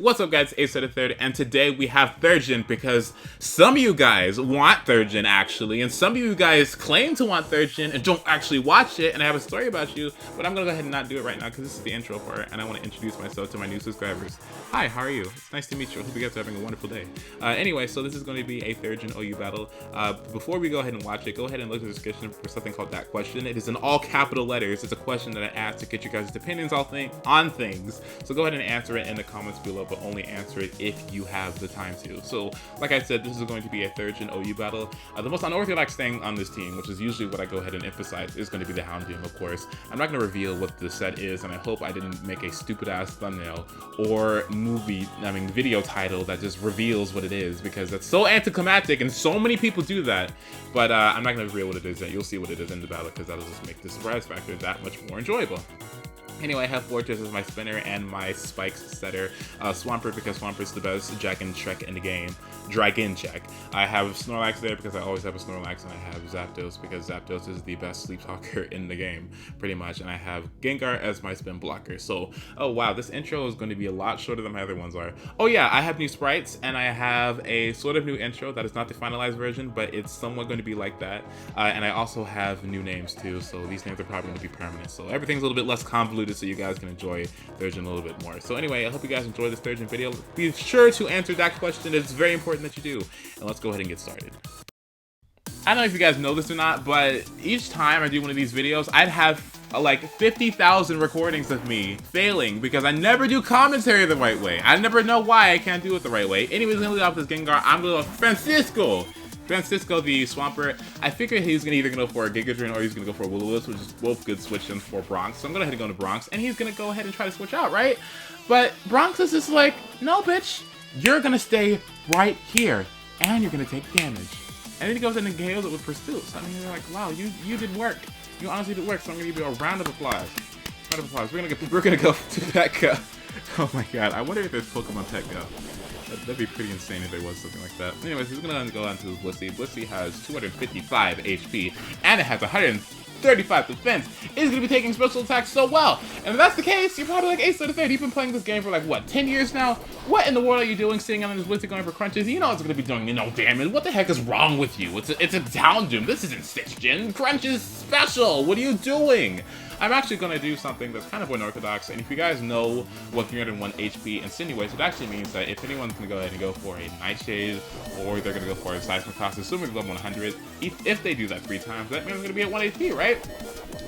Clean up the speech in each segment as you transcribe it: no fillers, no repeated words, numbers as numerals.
What's up guys, AceStarThe3rd, and today we have 3rd Gen because some of you guys want 3rd Gen actually, and some of you guys claim to want 3rd Gen and don't actually watch it, and I have a story about you, but I'm gonna go ahead and not do it right now because this is the intro part, and I want to introduce myself to my new subscribers. Hi, how are you? It's nice to meet you. I hope you guys are having a wonderful day. Anyway, so this is going to be a 3rd Gen OU battle. Before we go ahead and watch it, go ahead and look at the description for something called DAT Question. It is in all capital letters. It's a question that I ask to get you guys' opinions on things. So go ahead and answer it in the comments below, but only answer it if you have the time to. So, like I said, this is going to be a 3rd Gen OU battle. The most unorthodox thing on this team, which is usually what I go ahead and emphasize, is going to be the Houndoom, of course. I'm not going to reveal what the set is, and I hope I didn't make a stupid-ass thumbnail or video title that just reveals what it is, because that's so anticlimactic, and so many people do that. But I'm not going to reveal what it is yet. You'll see what it is in the battle, because that'll just make the surprise factor that much more enjoyable. Anyway, I have Fortress as my spinner and my spikes setter. Swampert because Swampert's the best Dragon Check in the game. Dragon Check. I have Snorlax there because I always have a Snorlax, and I have Zapdos because Zapdos is the best sleep talker in the game, pretty much. And I have Gengar as my spin blocker. So, oh wow, this intro is going to be a lot shorter than my other ones are. Oh yeah, I have new sprites, and I have a sort of new intro that is not the finalized version, but it's somewhat going to be like that. And I also have new names too, so these names are probably going to be permanent. So everything's a little bit less convoluted, so you guys can enjoy 3rd Gen a little bit more. So anyway, I hope you guys enjoy this 3rd Gen video. Be sure to answer that question. It's very important that you do. And let's go ahead and get started. I don't know if you guys know this or not, but each time I do one of these videos, I'd have like 50,000 recordings of me failing because I never do commentary the right way. I never know why I can't do it the right way. Anyways, I'm gonna lead off this Gengar. I'm gonna go Francisco the Swampert. I figured he's either gonna go for a Gigadrin or he's gonna go for a Will-O-Wisp, which is both good switch-ins for Bronx. So I'm gonna go ahead and go to Bronx, and he's gonna go ahead and try to switch out, right? But Bronx is just like, no, bitch, you're gonna stay right here, and you're gonna take damage. And then he goes in and gales it with Pursuit. So I mean, you're like, wow, you did work. You honestly did work. So I'm gonna give you a round of applause. Round of applause. We're gonna go to Petco. Oh my god, I wonder if there's Pokemon Petco. That'd be pretty insane if there was something like that. Anyways, he's gonna go on to his Blissey. Blissey has 255 HP, and it has 135 defense. It's gonna be taking special attacks so well. And if that's the case, you're probably like, AceStarThe3rd, you've been playing this game for like, what, 10 years now? What in the world are you doing sitting on this Blissey going for crunches? You know it's gonna be doing no damage. What the heck is wrong with you? It's a Houndoom. This isn't 6th Gen. Crunch is special. What are you doing? I'm actually going to do something that's kind of unorthodox, and if you guys know what 301 HP insinuates, it actually means that if anyone's going to go ahead and go for a Nightshade, or they're going to go for a Seismicross, assuming level 100, if they do that 3 times, that means I'm going to be at 1 HP, right?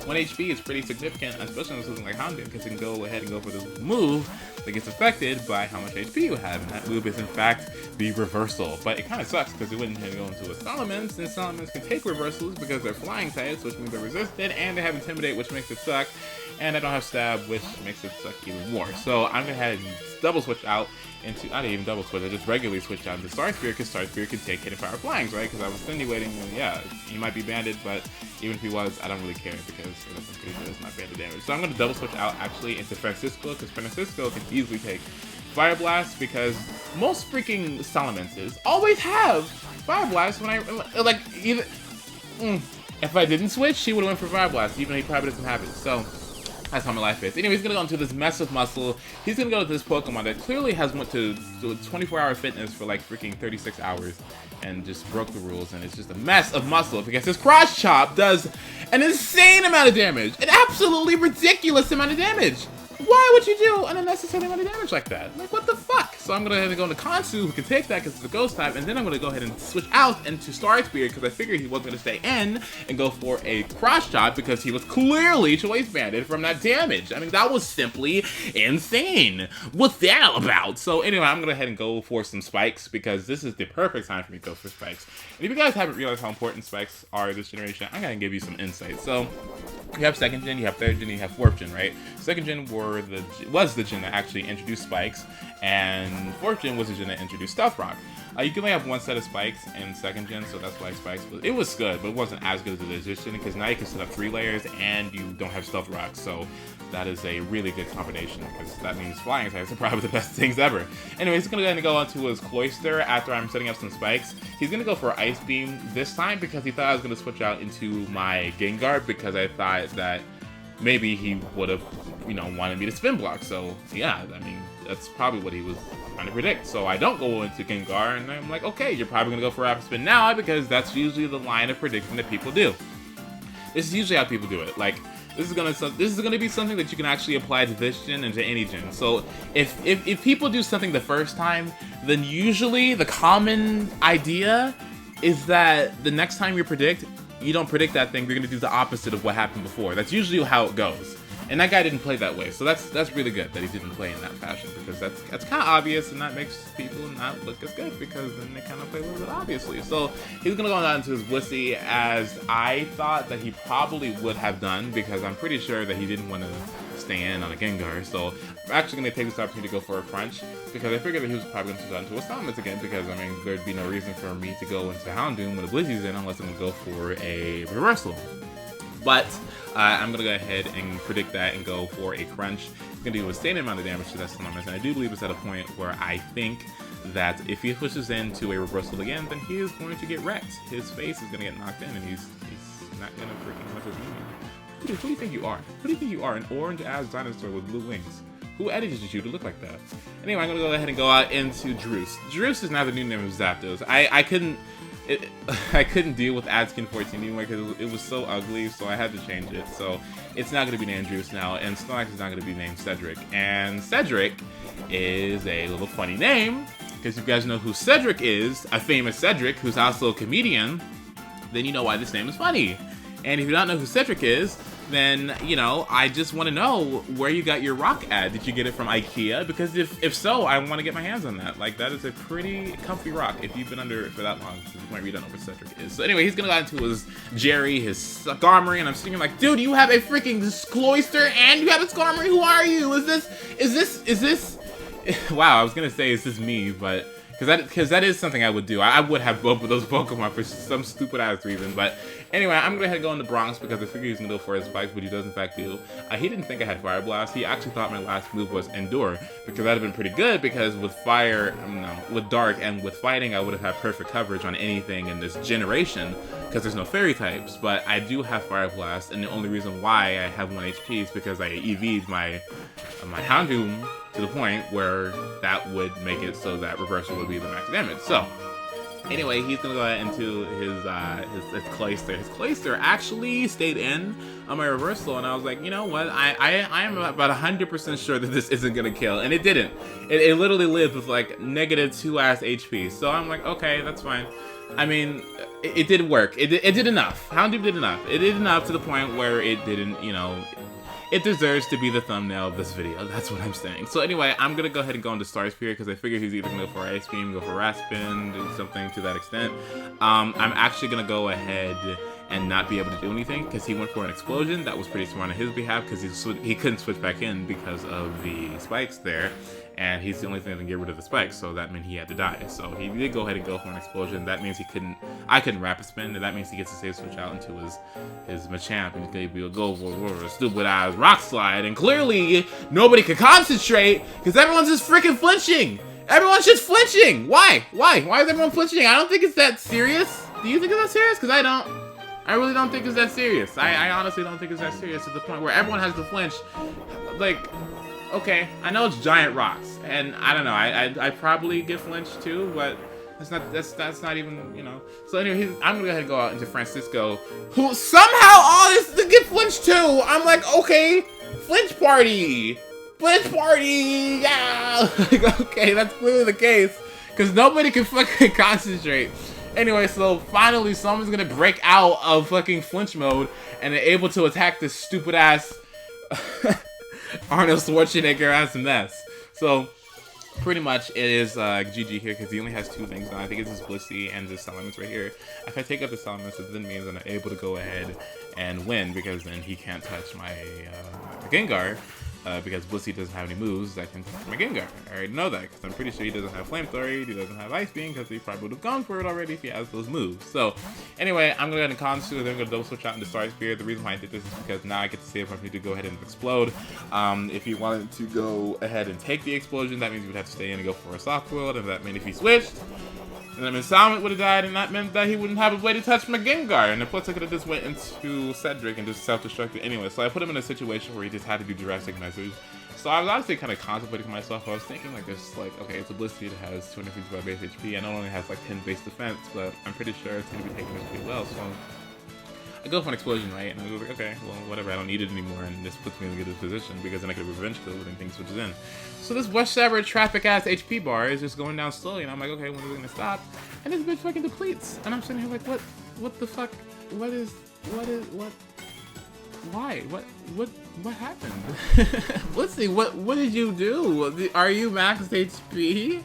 1 HP is pretty significant, especially on something like Houndoom, because you can go ahead and go for this move that gets affected by how much HP you have, and that move is in fact the reversal. But it kind of sucks because it wouldn't go into a Salamence, and Salamence can take reversals because they're flying types, which means they're resisted, and they have Intimidate, which makes it suck, and I don't have Stab, which makes it suck even more. So I'm gonna head and double switch out into, I didn't even double switch, I just regularly switched out into Star Spear, because Star Spear can take hidden fire flyings, right? Because I was insinuating, yeah, he might be banded, but even if he was, I don't really care because I'm pretty sure it's not banded damage. So I'm gonna double switch out actually into Francisco, because Francisco can easily take Fire Blast, because most freaking Salamences always have Fire Blast when I, like, even, if I didn't switch, he would have went for Fire Blast, even though he probably doesn't have it, so that's how my life is. Anyway, he's gonna go into this mess of muscle. He's gonna go to this Pokemon that clearly has went to 24-hour fitness for like freaking 36 hours and just broke the rules, and it's just a mess of muscle because his Cross Chop does an insane amount of damage, an absolutely ridiculous amount of damage. Why would you do an unnecessary amount of damage like that? Like, what the fuck? So I'm gonna go into Kansu, who can take that because it's a ghost type, and then I'm gonna go ahead and switch out into Star Spear because I figured he wasn't gonna stay in and go for a Cross Chop because he was clearly choice banded from that damage. I mean, that was simply insane. What's that all about? So anyway, I'm gonna go ahead and go for some spikes because this is the perfect time for me to go for spikes. And if you guys haven't realized how important spikes are this generation, I'm gonna give you some insight. So you have 2nd Gen, you have 3rd Gen, you have 4th Gen, right? 2nd Gen was the gen that actually introduced spikes, and 4th Gen was the gen that introduced Stealth Rock. You can only have 1 set of spikes in 2nd Gen, so that's why spikes it was good, but it wasn't as good as it is this gen, because now you can set up 3 layers and you don't have Stealth Rock, so that is a really good combination, because that means flying attacks are probably the best things ever. Anyway, he's gonna go ahead and go onto his Cloyster after I'm setting up some spikes. He's gonna go for Ice Beam this time because he thought I was gonna switch out into my Gengar, because I thought that maybe he would have, you know, wanted me to spin block. So yeah, I mean, that's probably what he was trying to predict. So I don't go into Gengar, and I'm like, okay, you're probably gonna go for rapid spin now, because that's usually the line of predicting that people do. This is usually how people do it. Like, this is gonna be something that you can actually apply to this gen and to any gen. So if people do something the first time, then usually the common idea is that the next time you don't predict that thing, you're gonna do the opposite of what happened before. That's usually how it goes. And that guy didn't play that way, so that's really good that he didn't play in that fashion, because that's kind of obvious, and that makes people not look as good, because then they kind of play a little bit obviously. So he's gonna go on into his Blissey, as I thought that he probably would have done, because I'm pretty sure that he didn't want to stay in on a Gengar. So I'm actually gonna take this opportunity to go for a Crunch, because I figured that he was probably gonna switch out into a Stomach again, because I mean there'd be no reason for me to go into Houndoom when the Blissey's in unless I'm gonna go for a Reversal. But I'm gonna go ahead and predict that and go for a Crunch. He's gonna do a same amount of damage to that Stomach, and I do believe it's at a point where I think that if he pushes into a Reversal again, then he is going to get wrecked. His face is gonna get knocked in, and he's not gonna freaking much of me. Who do you think you are? Who do you think you are? An orange-ass dinosaur with blue wings. Who edited you to look like that? Anyway, I'm gonna go ahead and go out into Druce. Druce is now the new name of Zapdos. I couldn't deal with AdSkin 14 anymore, because it was so ugly, so I had to change it. So it's not going to be named Druce now, and Snorlax is not going to be named Cedric. And Cedric is a little funny name, because if you guys know who Cedric is, a famous Cedric who's also a comedian, then you know why this name is funny. And if you don't know who Cedric is, then, you know, I just want to know where you got your rock at. Did you get it from IKEA? Because if so, I want to get my hands on that. Like, that is a pretty comfy rock if you've been under it for that long. So you might read on what Cedric is. So anyway, he's gonna go into his Jerry, his Skarmory, and I'm sitting here like, dude, you have a freaking Cloyster and you have a Skarmory. Who are you? Is this? Wow, I was gonna say, is this me? But because that is something I would do. I would have both of those Pokemon for some stupid ass reason. But anyway, I'm gonna go ahead and go into Bronx, because I figured he's gonna go for his spikes, but he does in fact do. He didn't think I had Fire Blast. He actually thought my last move was Endure, because that'd have been pretty good, because with Fire, with Dark and with Fighting, I would have had perfect coverage on anything in this generation, because there's no Fairy types. But I do have Fire Blast, and the only reason why I have 1 HP is because I EV'd my Houndoom to the point where that would make it so that Reversal would be the max damage. So anyway, he's gonna go into his Cloyster. His Cloyster actually stayed in on my Reversal, and I was like, you know what? I am about 100% sure that this isn't gonna kill, and it didn't. It literally lived with like -2 ass HP. So I'm like, okay, that's fine. I mean, it did work. It did enough. Houndoom did enough. It did enough to the point where it didn't, you know, it deserves to be the thumbnail of this video. That's what I'm saying. So anyway, I'm gonna go ahead and go into Star Spear, because I figure he's either gonna go for Ice Beam, go for Raspin, do something to that extent. I'm actually gonna go ahead and not be able to do anything, because he went for an Explosion. That was pretty smart on his behalf, because he couldn't switch back in because of the spikes there. And he's the only thing that can get rid of the spikes, so that meant he had to die. So he did go ahead and go for an Explosion. That means I couldn't Rapid Spin, and that means he gets to save switch out into his Machamp, and he's gonna be a go for a stupid ass Rock Slide. And clearly nobody can concentrate, because everyone's just freaking flinching. Everyone's just flinching. Why? Why is everyone flinching? I don't think it's that serious. Do you think it's that serious? Because I don't. I really don't think it's that serious. I honestly don't think it's that serious, to the point where everyone has to flinch. Like, okay, I know it's giant rocks, and I don't know, I probably get flinched too, but that's not even, you know. So anyway, I'm gonna go ahead and go out into Francisco, who somehow all this to get flinched too. I'm like, okay, flinch party, yeah. Like, okay, that's clearly the case, because nobody can fucking concentrate. Anyway, so finally someone's gonna break out of fucking flinch mode, and they're able to attack this stupid ass Arnold Schwarzenegger as a mess. So pretty much it is GG here, because he only has 2 things now. I think it's his Blissey and his Salamence right here. If I take out the Salamence, it then means that I'm able to go ahead and win, because then he can't touch my Gengar. because Blissey doesn't have any moves that can touch my Gengar. I already know that because I'm pretty sure he doesn't have Flamethrower, he doesn't have Ice Beam, because he probably would have gone for it already if he has those moves. So anyway, I'm going to go ahead and Consu, and then I'm going to double switch out into Star Spear. The reason why I did this is because now I get to save up to go ahead and explode. If you wanted to go ahead and take the explosion, that means you would have to stay in and go for a soft world, and that meant if he switched, and then Salmon would have died, and that meant that he wouldn't have a way to touch my Gengar. And plus I could have just went into Cedric and just self-destructed anyway. So I put him in a situation where he just had to do Jurassic Message. So I was honestly kind of contemplating myself. I was thinking like this, like, okay, it's a Blissey that has 255 base HP, and it only has like 10 base defense, but I'm pretty sure it's going to be taking this pretty well. So I go for an explosion, right? And I was like, okay, well, whatever, I don't need it anymore, and this puts me in a good position because then I could revenge kill and things switches in. So this West Saber traffic ass HP bar is just going down slowly, and I'm like, okay, when is it gonna stop? And this bitch fucking depletes, and I'm sitting here like, what the fuck? What? Why? What happened? Let's see, what did you do? Are you max HP?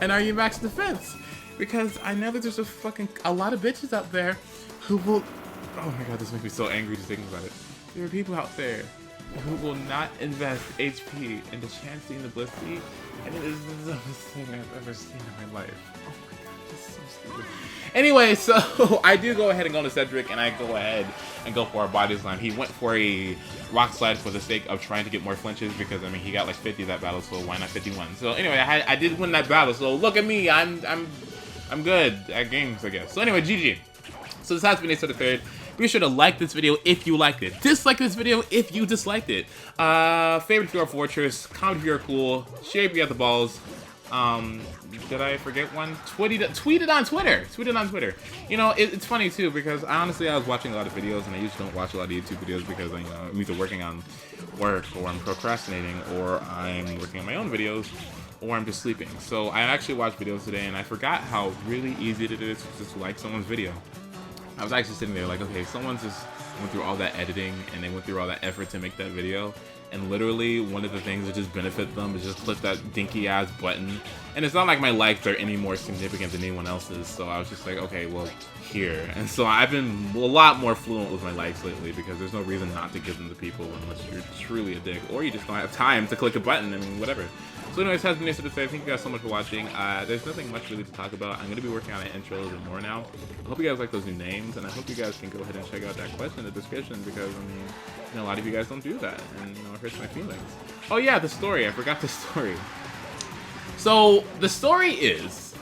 And are you max defense? Because I know that there's a lot of bitches out there who will. Oh my god, this makes me so angry just thinking about it. There are people out there who will not invest HP into chancing the Blissey, and it is the dumbest thing I've ever seen in my life. Oh my god, this is so stupid. Anyway, so I do go ahead and go to Cedric, and I go ahead and go for a body slam. He went for a rock slide for the sake of trying to get more flinches because, I mean, he got like 50 that battle, so why not 51? So anyway, I did win that battle, so look at me, I'm good at games, I guess. So anyway, GG. So this has been AceStarThe3rd. Be sure to like this video if you liked it. Dislike this video if you disliked it. Favorite if you're a Fortress. Comment if you're cool. Share if you got the balls. Did I forget one? Tweet it on Twitter. Tweet it on Twitter. You know, it's funny too because honestly I was watching a lot of videos and I usually don't watch a lot of YouTube videos because I'm either working on work or I'm procrastinating or I'm working on my own videos or I'm just sleeping. So I actually watched videos today and I forgot how really easy it is to just like someone's video. I was actually sitting there like, okay, someone just went through all that editing and they went through all that effort to make that video, and literally one of the things that just benefit them is just click that dinky ass button. And it's not like my likes are any more significant than anyone else's, so I was just like, okay, well, here. And so I've been a lot more fluent with my likes lately because there's no reason not to give them to people unless you're truly a dick or you just don't have time to click a button. I mean, whatever. So anyways, it has been AceStarThe3rd. Thank you guys so much for watching. There's nothing much really to talk about. I'm going to be working on an intro a little bit more now. I hope you guys like those new names, and I hope you guys can go ahead and check out that question in the description because, I mean, you know, a lot of you guys don't do that, and, you know, it hurts my feelings. Oh yeah, the story. I forgot the story. So, the story is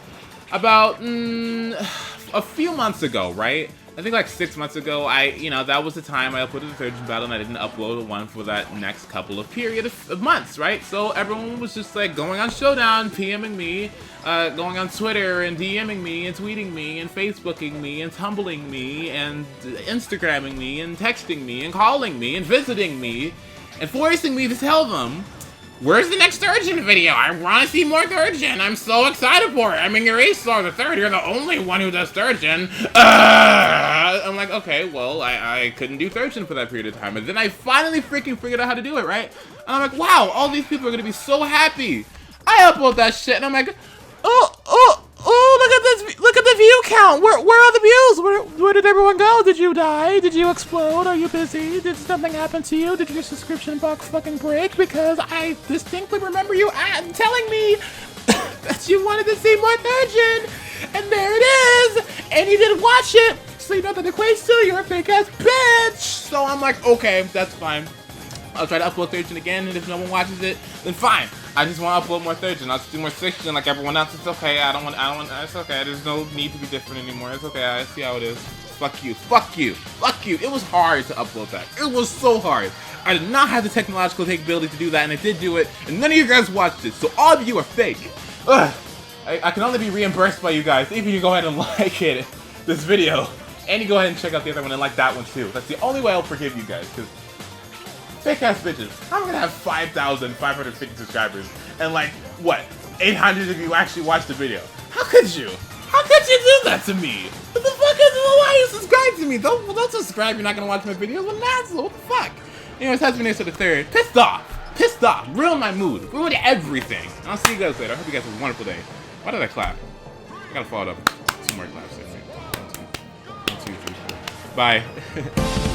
about a few months ago, right? I think like 6 months ago, that was the time I uploaded the 3rd battle and I didn't upload one for that next couple of period of months, right? So everyone was just like going on Showdown, PMing me, going on Twitter and DMing me and tweeting me and Facebooking me and tumbling me and Instagramming me and texting me and calling me and visiting me and forcing me to tell them, where's the next 3rd Gen video? I want to see more 3rd Gen. I'm so excited for it. I mean, you're AceStarThe3rd. You're the only one who does 3rd Gen. I'm like, okay, well, I couldn't do 3rd Gen for that period of time. And then I finally freaking figured out how to do it, right? And I'm like, wow, all these people are going to be so happy. I upload that shit, and I'm like, oh, look at the view count. Where are the views? Where did everyone go? Did you die? Did you explode? Are you busy? Did something happen to you? Did your subscription box fucking break? Because I distinctly remember you telling me that you wanted to see more 3rd Gen, and there it is, and you didn't watch it, so you know that equates to you're a fake ass bitch. So I'm like, okay, that's fine. I'll try to upload 3rd Gen again, and if no one watches it, then fine. I just want to upload more 3rd Gen. I'll just do more 6th Gen like everyone else. It's okay. It's okay. There's no need to be different anymore. It's okay. I see how it is. Fuck you. Fuck you. Fuck you. It was hard to upload that. It was so hard. I did not have the technological capability to do that, and I did do it, and none of you guys watched it, so all of you are fake. Ugh. I can only be reimbursed by you guys if you go ahead and like this video, and you go ahead and check out the other one and like that one too. That's the only way I'll forgive you guys, because fake ass bitches. I'm gonna have 5,550 subscribers, and like, what, 800 of you actually watched the video. How could you? How could you do that to me? What the fuck is, why you subscribe to me? Don't subscribe, you're not gonna watch my videos. What an asshole, what the fuck? Anyways, that's been AceStarThe3rd. Pissed off, ruined my mood, ruined everything. And I'll see you guys later. I hope you guys have a wonderful day. Why did I clap? I gotta follow it up with 2 more claps. 1, 2, 3, 4. Bye.